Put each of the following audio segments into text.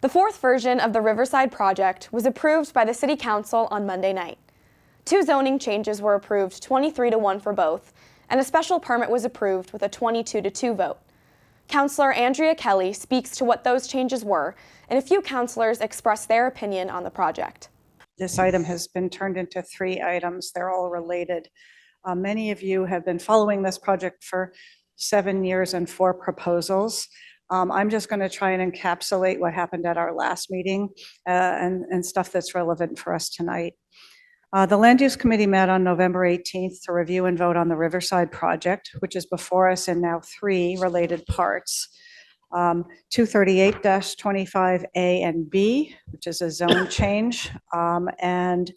The fourth version of the Riverside Project was approved by the City Council on Monday night. 2 zoning changes were approved 23-1 for both, and a special permit was approved with a 22-2 vote. Councilor Andrea Kelly speaks to what those changes were, and a few councilors expressed their opinion on the project. This item has been turned into 3 items. They're all related. Many of you have been following this project for 7 years and 4 proposals. I'm just going to try and encapsulate what happened at our last meeting and stuff that's relevant for us tonight. The Land Use Committee met on November 18th to review and vote on the Riverside Project, which is before us in now 3 related parts. 238-25A and B, which is a zone change, and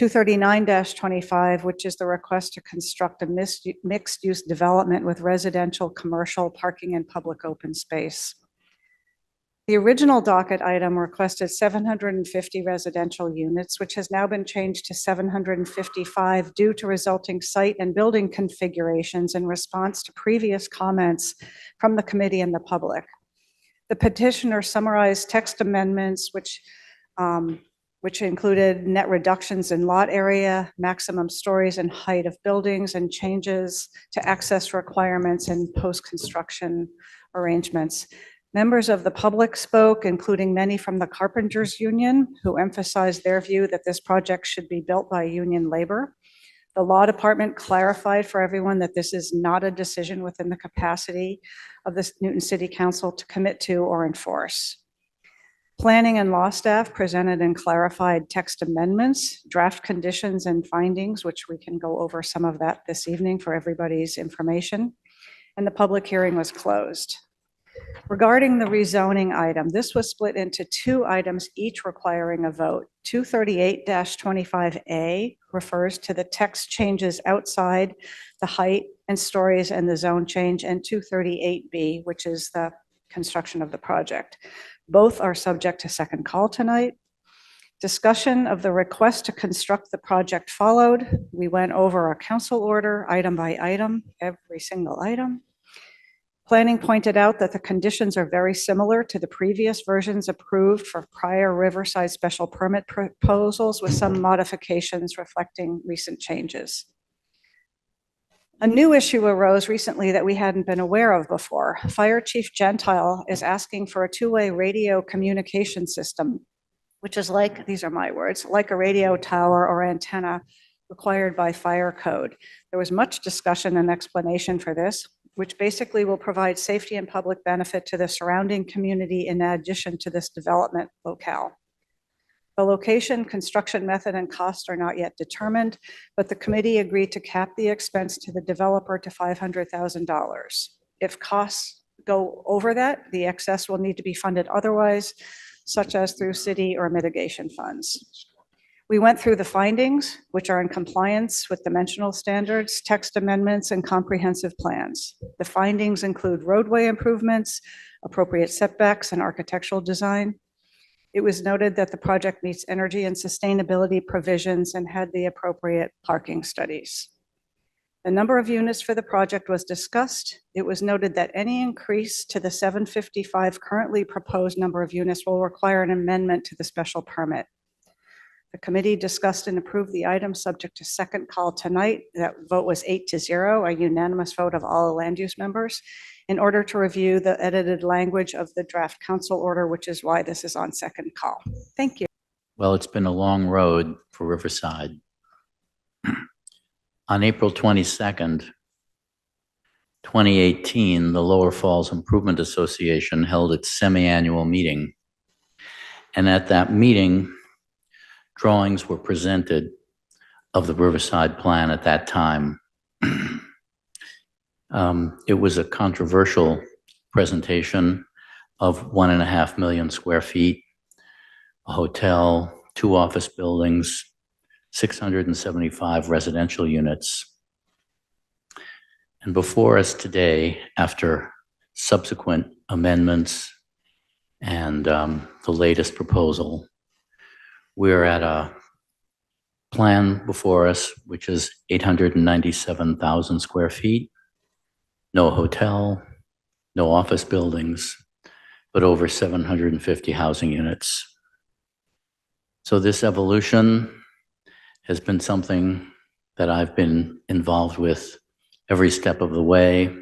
239-25, which is the request to construct a mixed-use development with residential, commercial, parking, and public open space. The original docket item requested 750 residential units, which has now been changed to 755 due to resulting site and building configurations in response to previous comments from the committee and the public. The petitioner summarized text amendments, which included net reductions in lot area, maximum stories and height of buildings, and changes to access requirements and post-construction arrangements. Members of the public spoke, including many from the Carpenters Union, who emphasized their view that this project should be built by union labor. The law department clarified for everyone that this is not a decision within the capacity of the Newton City Council to commit to or enforce. Planning and law staff presented and clarified text amendments, draft conditions and findings, which we can go over some of that this evening for everybody's information, and the public hearing was closed. Regarding the rezoning item, this was split into 2 items, each requiring a vote. 238-25A refers to the text changes outside the height and stories and the zone change, and 238B, which is the construction of the project. Both are subject to second call tonight. Discussion of the request to construct the project followed. We went over a council order item by item, every single item. Planning pointed out that the conditions are very similar to the previous versions approved for prior Riverside special permit proposals, with some modifications reflecting recent changes. A new issue arose recently that we hadn't been aware of before. Fire Chief Gentile is asking for a 2-way radio communication system, which is like, these are my words, like a radio tower or antenna required by fire code. There was much discussion and explanation for this, which basically will provide safety and public benefit to the surrounding community in addition to this development locale. The location, construction method, and cost are not yet determined, but the committee agreed to cap the expense to the developer to $500,000. If costs go over that, the excess will need to be funded otherwise, such as through city or mitigation funds. We went through the findings, which are in compliance with dimensional standards, text amendments, and comprehensive plans. The findings include roadway improvements, appropriate setbacks, and architectural design. It was noted that the project meets energy and sustainability provisions and had the appropriate parking studies. The number of units for the project was discussed. It was noted that any increase to the 755 currently proposed number of units will require an amendment to the special permit. The committee discussed and approved the item subject to second call tonight. That vote was 8-0, a unanimous vote of all land use members, in order to review the edited language of the draft council order, which is why this is on second call. Thank you. Well, it's been a long road for Riverside. On April 22nd, 2018, the Lower Falls Improvement Association held its semi-annual meeting. And at that meeting, drawings were presented of the Riverside plan at that time. It was a controversial presentation of 1.5 million square feet, a hotel, 2 office buildings, 675 residential units. And before us today, after subsequent amendments and the latest proposal, we're at a plan before us, which is 897,000 square feet, no hotel, no office buildings, but over 750 housing units. So this evolution has been something that I've been involved with every step of the way,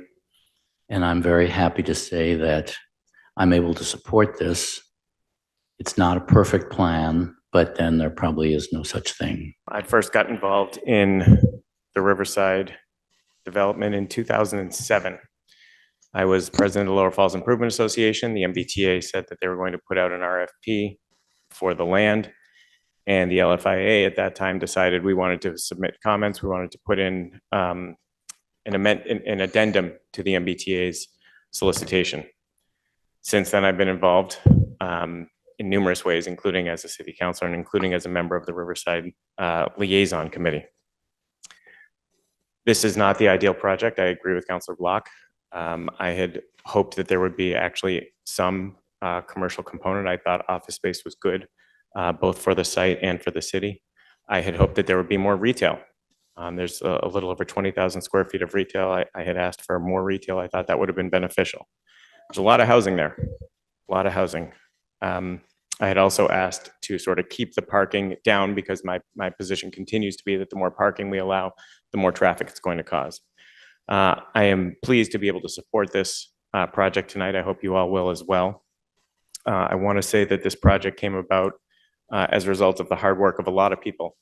and I'm very happy to say that I'm able to support this. It's not a perfect plan, but then there probably is no such thing. I first got involved in the Riverside development in 2007. I was president of the Lower Falls Improvement Association. The MBTA said that they were going to put out an RFP for the land. And the LFIA at that time decided we wanted to submit comments. We wanted to put in an addendum to the MBTA's solicitation. Since then, I've been involved in numerous ways, including as a city councilor and including as a member of the Riverside Liaison Committee. This is not the ideal project. I agree with Councilor Block. I had hoped that there would be actually some commercial component. I thought office space was good, both for the site and for the city. I had hoped that there would be more retail. There's a little over 20,000 square feet of retail. I had asked for more retail. I thought that would have been beneficial. There's a lot of housing there, a lot of housing. I had also asked to sort of keep the parking down because my position continues to be that the more parking we allow, the more traffic it's going to cause. I am pleased to be able to support this project tonight. I hope you all will as well. I want to say that this project came about as a result of the hard work of a lot of people.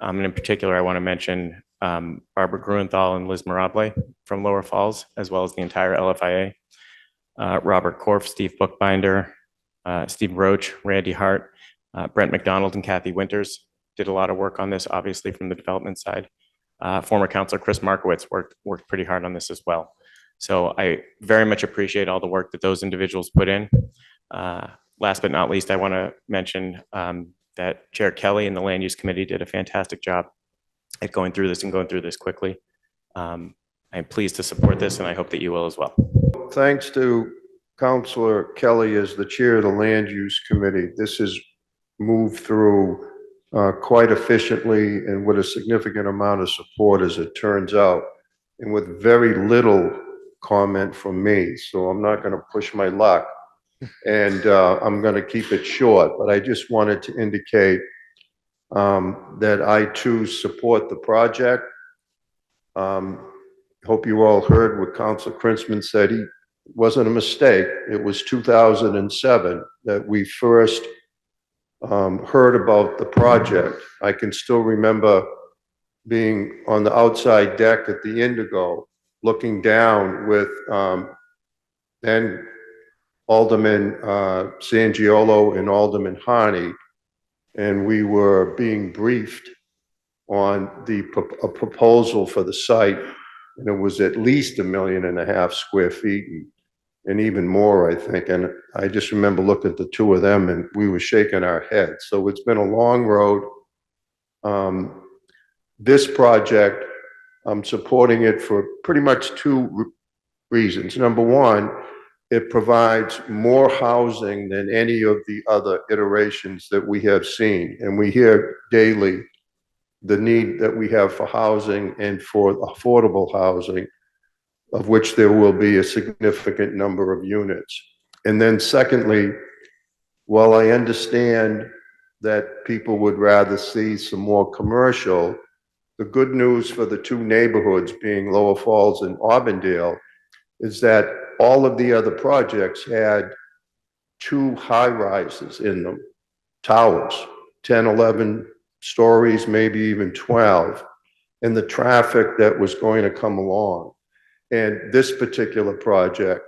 And in particular, I want to mention Barbara Gruenthal and Liz Mirable from Lower Falls, as well as the entire LFIA. Robert Korf, Steve Bookbinder, Steve Roach, Randy Hart, Brent McDonald, and Kathy Winters did a lot of work on this, obviously from the development side. Former Councilor Chris Markowitz worked pretty hard on this as well. So I very much appreciate all the work that those individuals put in. Last but not least, I want to mention that Chair Kelly and the Land Use Committee did a fantastic job at going through this and going through this quickly. I'm pleased to support this, and I hope that you will as well. Thanks to Councilor Kelly as the chair of the Land Use Committee. This has moved through quite efficiently and with a significant amount of support, as it turns out, and with very little comment from me. So I'm not going to push my luck, and I'm going to keep it short. But I just wanted to indicate that I too support the project. Hope you all heard what Councilor Krinsman said. He wasn't a mistake. It was 2007 that we first heard about the project. I can still remember being on the outside deck at the Indigo, looking down with then Alderman Sangiolo and Alderman Harney, and we were being briefed on a proposal for the site, and it was at least 1.5 million square feet and even more, I think. And I just remember looking at the two of them and we were shaking our heads. So it's been a long road. This project, I'm supporting it for pretty much two reasons. Number one, it provides more housing than any of the other iterations that we have seen. And we hear daily the need that we have for housing and for affordable housing, of which there will be a significant number of units. And then secondly, while I understand that people would rather see some more commercial, the good news for the two neighborhoods, being Lower Falls and Auburndale, is that all of the other projects had 2 high-rises in them, towers, 10, 11 stories, maybe even 12, and the traffic that was going to come along. And this particular project,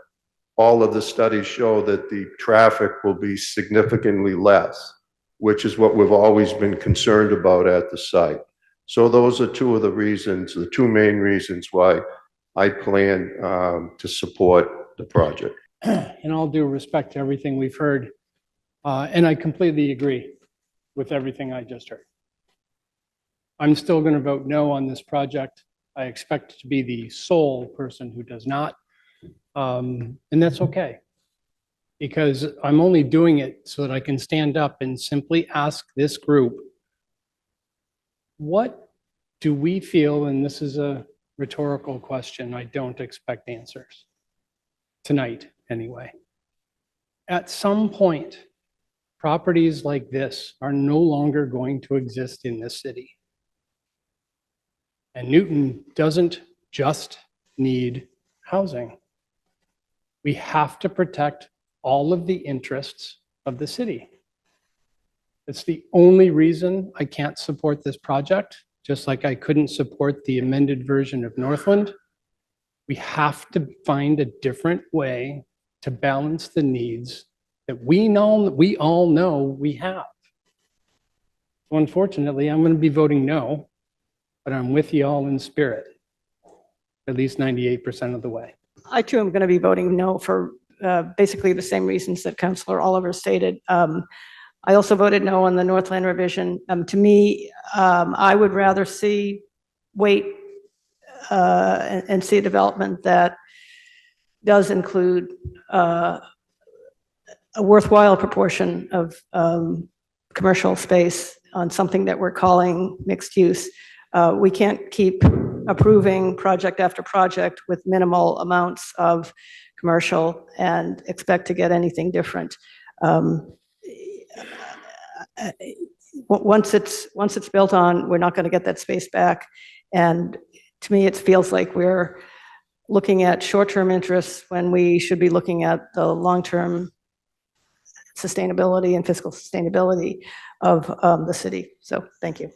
all of the studies show that the traffic will be significantly less, which is what we've always been concerned about at the site. So those are two of the reasons, the two main reasons why I plan to support the project. In all due respect to everything we've heard, and I completely agree with everything I just heard. I'm still going to vote no on this project. I expect to be the sole person who does not, and that's okay. Because I'm only doing it so that I can stand up and simply ask this group, what do we feel, and this is a rhetorical question, I don't expect answers tonight anyway. At some point, properties like this are no longer going to exist in this city. And Newton doesn't just need housing. We have to protect all of the interests of the city. It's the only reason I can't support this project, just like I couldn't support the amended version of Northland. We have to find a different way to balance the needs that we all know we have. So unfortunately, I'm going to be voting no, but I'm with you all in spirit, at least 98% of the way. I too am going to be voting no for basically the same reasons that Councilor Oliver stated. I also voted no on the Northland revision. To me, I would rather wait and see a development that does include a worthwhile proportion of commercial space on something that we're calling mixed use. We can't keep approving project after project with minimal amounts of commercial and expect to get anything different. Once it's built on, we're not going to get that space back. And to me, it feels like we're looking at short-term interests when we should be looking at the long-term sustainability and fiscal sustainability of the city. So thank you.